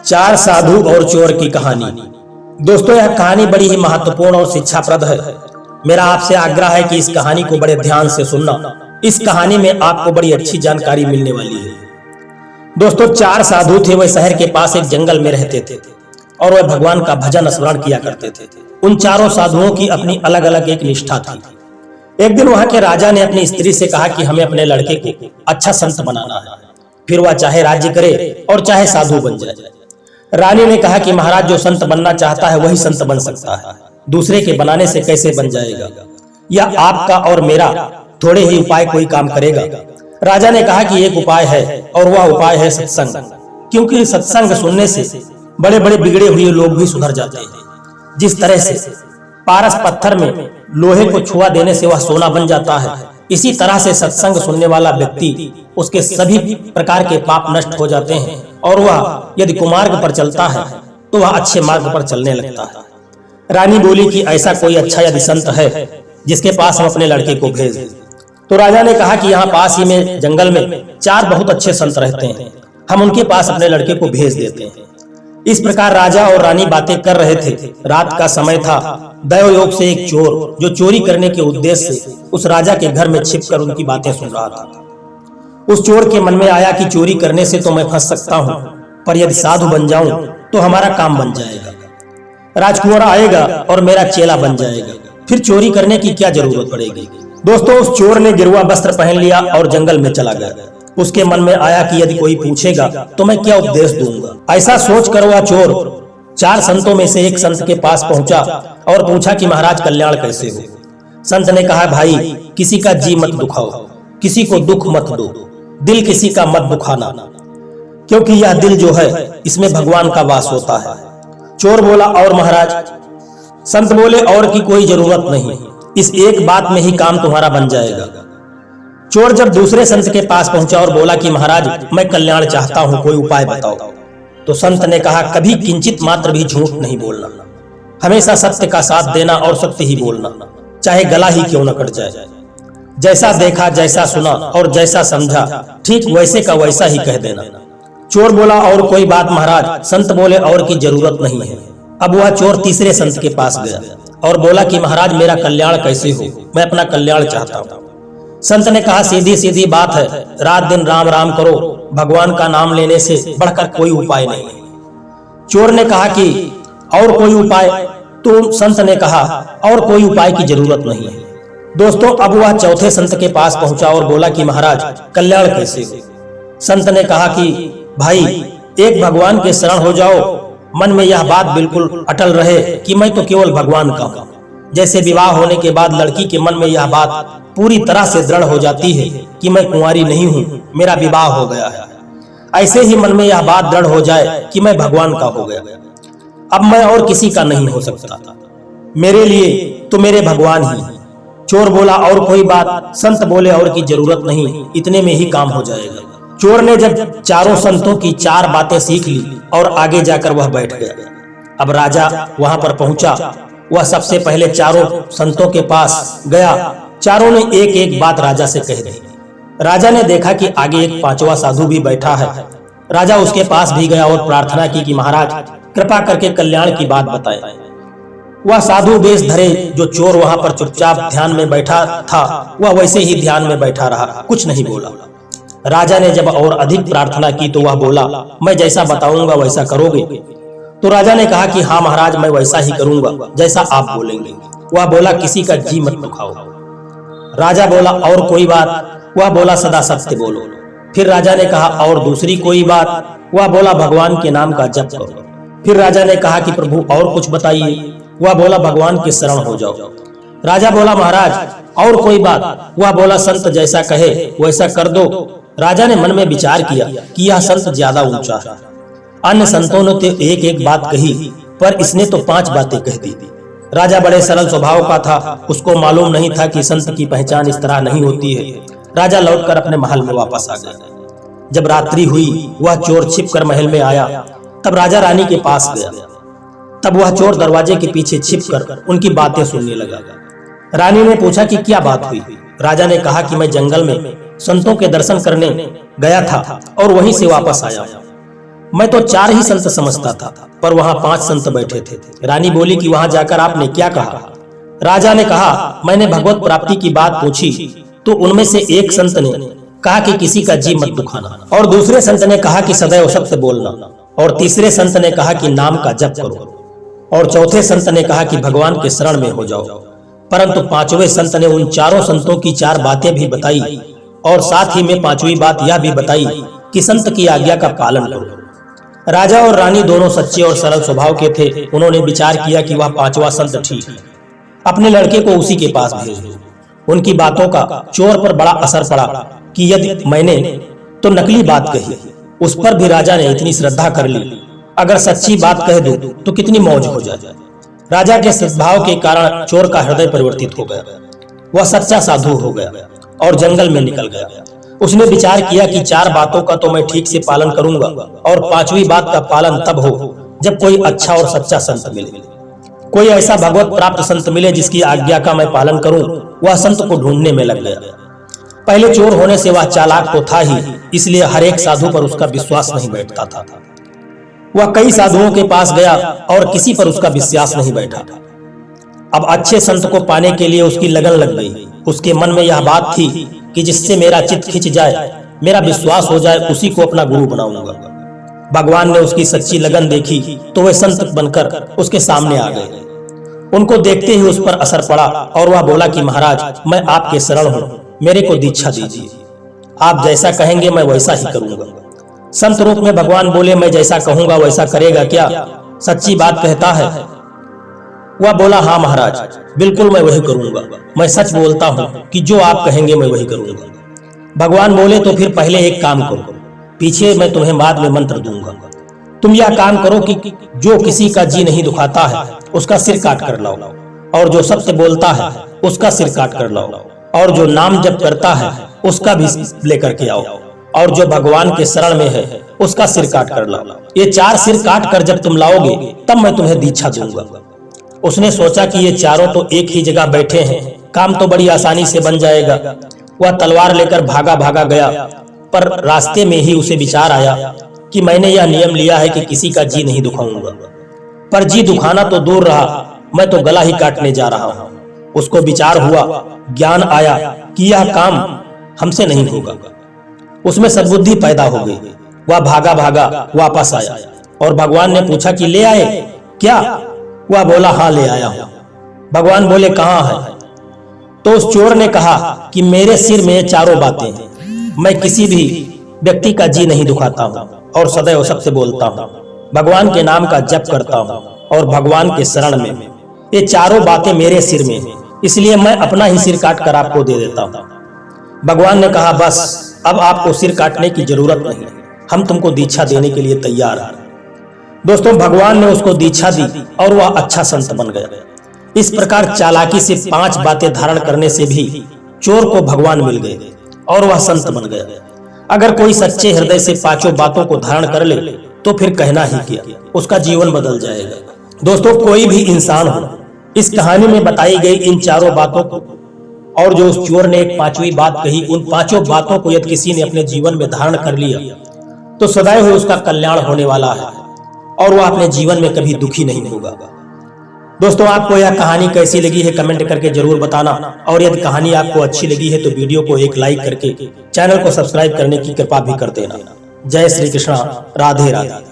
चार साधु और चोर की कहानी। दोस्तों, यह कहानी बड़ी ही महत्वपूर्ण और शिक्षाप्रद है। मेरा आपसे आग्रह है कि इस कहानी को बड़े ध्यान से सुनना। इस कहानी में आपको बड़ी अच्छी जानकारी मिलने वाली है। दोस्तों, चार साधु थे। वह शहर के पास एक जंगल में रहते थे और वह भगवान का भजन स्मरण किया करते थे। उन चारों साधुओं की अपनी अलग अलग एक निष्ठा थी। एक दिन वहां के राजा ने अपनी स्त्री से कहा कि हमें अपने लड़के को अच्छा संत बनाना है, फिर वह चाहे राज्य करे और चाहे साधु बन जाए। रानी ने कहा कि महाराज, जो संत बनना चाहता है वही संत बन सकता है, दूसरे के बनाने से कैसे बन जाएगा? या आपका और मेरा थोड़े ही उपाय कोई काम करेगा? राजा ने कहा कि एक उपाय है और वह उपाय है सत्संग, क्योंकि सत्संग सुनने से बड़े बड़े बिगड़े हुए लोग भी सुधर जाते हैं। जिस तरह से पारस पत्थर में लोहे को छुआ देने से वह सोना बन जाता है, इसी तरह से सत्संग सुनने वाला व्यक्ति, उसके सभी प्रकार के पाप नष्ट हो जाते हैं और वह यदि कुमार्ग पर चलता है तो वह अच्छे मार्ग पर चलने लगता है। रानी बोली कि ऐसा कोई अच्छा यदि संत है जिसके पास हम अपने लड़के को भेज दें। तो राजा ने कहा कि यहाँ पास ही में जंगल में चार बहुत अच्छे संत रहते हैं, हम उनके पास अपने लड़के को भेज देते हैं। इस प्रकार राजा और रानी बातें कर रहे थे। रात का समय था। दैव योग से एक चोर, जो चोरी करने के उद्देश्य से उस राजा के घर में छिपकर उनकी बातें सुन रहा था। उस चोर के मन में आया कि चोरी करने से तो मैं फंस सकता हूँ, पर यदि साधु बन जाऊं तो हमारा काम बन जाएगा। राजकुंवर आएगा और मेरा चेला बन जाएगा, फिर चोरी करने की क्या जरूरत पड़ेगी। दोस्तों, उस चोर ने गिरुआ वस्त्र पहन लिया और जंगल में चला गया। उसके मन में आया कि यदि कोई पूछेगा तो मैं क्या उपदेश दूंगा। ऐसा सोचकर वह चोर चार संतों में से एक संत के पास पहुंचा और पूछा कि महाराज, कल्याण कैसे हो? संत ने कहा, भाई, किसी का जी मत दुखाओ, किसी को दुख मत दो, दिल किसी का मत दुखाना, क्योंकि यह दिल जो है इसमें भगवान का वास होता है। चोर बोला, और महाराज? संत बोले, और की कोई जरूरत नहीं, इस एक बात में ही काम तुम्हारा बन जाएगा। चोर जब दूसरे संत के पास पहुंचा और बोला कि महाराज, मैं कल्याण चाहता हूं, कोई उपाय बताओ। तो संत ने कहा, कभी किंचित मात्र भी झूठ नहीं बोलना, हमेशा सत्य का साथ देना और सत्य ही बोलना, चाहे गला ही क्यों न कट जाए। जैसा देखा, जैसा सुना और जैसा समझा, ठीक वैसे का वैसा ही कह देना। चोर बोला, और कोई बात महाराज? संत बोले, और की जरूरत नहीं है। अब वह चोर तीसरे संत के पास गया और बोला कि महाराज, मेरा कल्याण कैसे हो? मैं अपना कल्याण चाहता हूँ। संत ने कहा, सीधी सीधी बात है, रात दिन राम राम करो, भगवान का नाम लेने से बढ़कर कोई उपाय नहीं। चोर ने कहा कि और कोई उपाय? तो संत ने कहा, और कोई उपाय की जरूरत नहीं है। दोस्तों, अब वह चौथे संत के पास पहुंचा और बोला कि महाराज, कल्याण कैसे हो? संत ने कहा कि भाई, एक भगवान के शरण हो जाओ, मन में यह बात बिल्कुल अटल रहे कि मैं तो केवल भगवान का हूं। जैसे विवाह होने के बाद लड़की के मन में यह बात पूरी तरह से दृढ़ हो जाती है कि मैं कुंवारी नहीं हूं, मेरा विवाह हो गया है, ऐसे ही मन में यह बात दृढ़ हो जाए कि मैं भगवान का हो गया, अब मैं और किसी का नहीं हो सकता, मेरे लिए तो मेरे भगवान ही। चोर बोला, और कोई बात? संत बोले, और की जरूरत नहीं, इतने में ही काम हो जाएगा। चोर ने जब चारों संतों की चार बातें सीख ली और आगे जाकर वह बैठ गया। अब राजा वहां पर पहुंचा। वह सबसे पहले चारों संतों के पास गया। चारों ने एक एक बात राजा से कह दी। राजा ने देखा कि आगे एक पांचवा साधु भी बैठा है। राजा उसके पास भी गया और प्रार्थना की कि महाराज, कृपा करके कल्याण की बात बताएं। वह साधु वेश धरे जो चोर वहां पर चुपचाप ध्यान में बैठा था, वह वैसे ही ध्यान में बैठा रहा, कुछ नहीं बोला। राजा ने जब और अधिक प्रार्थना की तो वह बोला, मैं जैसा बताऊंगा वैसा करोगे? तो राजा ने कहा कि हाँ महाराज, मैं वैसा ही करूंगा जैसा आप बोलेंगे। वह बोला, किसी का जी मत दुखाओ। राजा बोला, और कोई बात? वह बोला, सदा सत्य बोलो। फिर राजा ने कहा, और दूसरी कोई बात? वह बोला, भगवान के नाम का जप करो। फिर राजा ने कहा कि प्रभु और कुछ बताइए। वह बोला, भगवान के शरण हो जाओ। राजा बोला, महाराज, और कोई बात? वह बोला, संत जैसा कहे वैसा कर दो। राजा ने मन में विचार किया कि यह संत ज्यादा ऊंचा है। अन्य संतों ने तो एक एक बात कही, पर इसने तो 5 बातें कह दी। राजा बड़े सरल स्वभाव का था, उसको मालूम नहीं था कि संत की पहचान इस तरह नहीं होती है। राजा लौटकर अपने महल में वापस आ गया। जब रात्रि हुई, वह चोर छिपकर महल में आया। तब राजा रानी के पास गया। तब वह चोर दरवाजे के पीछे छिपकर उनकी बातें सुनने लगा। रानी ने पूछा कि क्या बात हुई? राजा ने कहा कि मैं जंगल में संतों के दर्शन करने गया था और वहीं से वापस आया। मैं तो 4 ही संत समझता था, पर वहां 5 संत बैठे थे। रानी बोली कि वहां जाकर आपने क्या कहा? राजा ने कहा, मैंने भगवत प्राप्ति की बात पूछी तो उनमें से एक संत ने कहा कि किसी का जी मत दुखाना, और दूसरे संत ने कहा कि सदैव सत्य बोलना, और तीसरे संत ने कहा कि नाम का जप करो, और चौथे संत ने कहा कि भगवान के शरण में हो जाओ। परंतु 5वें संत ने उन चारों संतों की 4 बातें भी बताई, और साथ ही में 5वीं बात यह भी बताई कि संत की आज्ञा का पालन करो। राजा और रानी दोनों सच्चे और सरल स्वभाव के थे। उन्होंने विचार किया कि वह 5वां संत ठीक है, अपने लड़के को उसी के पास भेज दो। उनकी बातों का चोर पर बड़ा असर पड़ा कि यदि मैंने तो नकली बात कही, उस पर भी राजा ने इतनी श्रद्धा कर ली, अगर सच्ची बात कह दूं तो कितनी मौज हो जाए। राजा के सद्भाव के कारण चोर का हृदय परिवर्तित हो गया। वह सच्चा साधु हो गया और जंगल में निकल गया। उसने विचार किया कि 4 बातों का तो मैं ठीक से पालन करूंगा, और 5वीं बात का पालन तब हो जब कोई अच्छा और सच्चा संत मिले, कोई ऐसा भगवत प्राप्त संत मिले जिसकी आज्ञा का मैं पालन करूं। वह संत को ढूंढने में लग गया। पहले चोर होने से वह चालाक तो था ही, इसलिए हर एक साधु पर उसका विश्वास नहीं बैठता था। वह कई साधुओं के पास गया और किसी पर उसका विश्वास नहीं बैठा। अब अच्छे संत को पाने के लिए उसकी लगन लग गई। उसके मन में यह बात थी कि जिससे मेरा चित्त खिंच जाए, मेरा विश्वास हो जाए, उसी को अपना गुरु बनाऊंगा। भगवान ने उसकी सच्ची लगन देखी तो वे संत बनकर उसके सामने आ गए। उनको देखते ही उस पर असर पड़ा और वह बोला कि महाराज, मैं आपके शरण हूं, मेरे को दीक्षा दीजिए। आप जैसा कहेंगे मैं वैसा ही करूंगा। संत रूप में भगवान बोले, मैं जैसा कहूंगा वैसा करेगा क्या? सच्ची बात कहता है? वह बोला, हाँ महाराज, बिल्कुल मैं वही करूंगा। मैं सच बोलता हूं कि जो आप कहेंगे मैं वही करूंगा। भगवान बोले, तो फिर पहले एक काम करो, पीछे मैं तुम्हें बाद में मंत्र दूंगा। तुम यह काम करो कि जो किसी का जी नहीं दुखाता है उसका सिर काट कर लाओ, और जो सत्य बोलता है उसका सिर काट कर लाओ, और जो नाम जप करता है उसका भी लेकर के आओ, और जो भगवान के शरण में है उसका सिर काट कर लाओ। ये 4 सिर काट कर जब तुम लाओगे तब मैं तुम्हें दीक्षा दूंगा। उसने सोचा कि ये चारों तो एक ही जगह बैठे हैं, काम तो बड़ी आसानी से बन जाएगा। वह तलवार लेकर भागा भागा गया, पर रास्ते में ही उसे विचार आया कि मैंने यह नियम लिया है कि किसी का जी नहीं दुखाऊंगा, पर जी दुखाना तो दूर रहा, मैं तो गला ही काटने जा रहा हूं। उसको विचार हुआ, ज्ञान आया कि यह काम हमसे नहीं होगा। उसमें सद्बुद्धि पैदा हो गई। वह भागा भागा वापस आया और भगवान ने पूछा कि ले आए क्या? वह बोला, हाँ ले आया हूं। भगवान बोले, कहां है? तो उस चोर ने कहा कि मेरे सिर में 4 बातें हैं। मैं किसी भी व्यक्ति का जी नहीं दुखाता हूं और सदैव सत्य बोलता हूं, भगवान के नाम का जप करता हूं और भगवान के शरण में। ये 4 बातें मेरे सिर में हैं, इसलिए मैं अपना ही सिर काट कर आपको दे देता हूं। भगवान ने कहा, बस अब आपको सिर काटने की जरूरत नहीं, हम तुमको दीक्षा देने के लिए तैयार हैं। दोस्तों, भगवान ने उसको दीक्षा दी और वह अच्छा संत बन गया। इस प्रकार चालाकी से 5 बातें धारण करने से भी चोर को भगवान मिल गए और वह संत बन गया। अगर कोई सच्चे हृदय से 5 बातों को धारण कर ले तो फिर कहना ही क्या, उसका जीवन बदल जाएगा। दोस्तों, कोई भी इंसान हो, इस कहानी में बताई गई इन 4 बातों को, और जो उस चोर ने एक 5वीं बात कही, उन 5 बातों को यदि किसी ने अपने जीवन में धारण कर लिया तो सदैव उसका कल्याण होने वाला है और वह अपने जीवन में कभी दुखी नहीं होगा। दोस्तों, आपको यह कहानी कैसी लगी है कमेंट करके जरूर बताना, और यदि कहानी आपको अच्छी लगी है तो वीडियो को एक लाइक करके चैनल को सब्सक्राइब करने की कृपा भी कर देना। जय श्री कृष्णा, राधे राधे।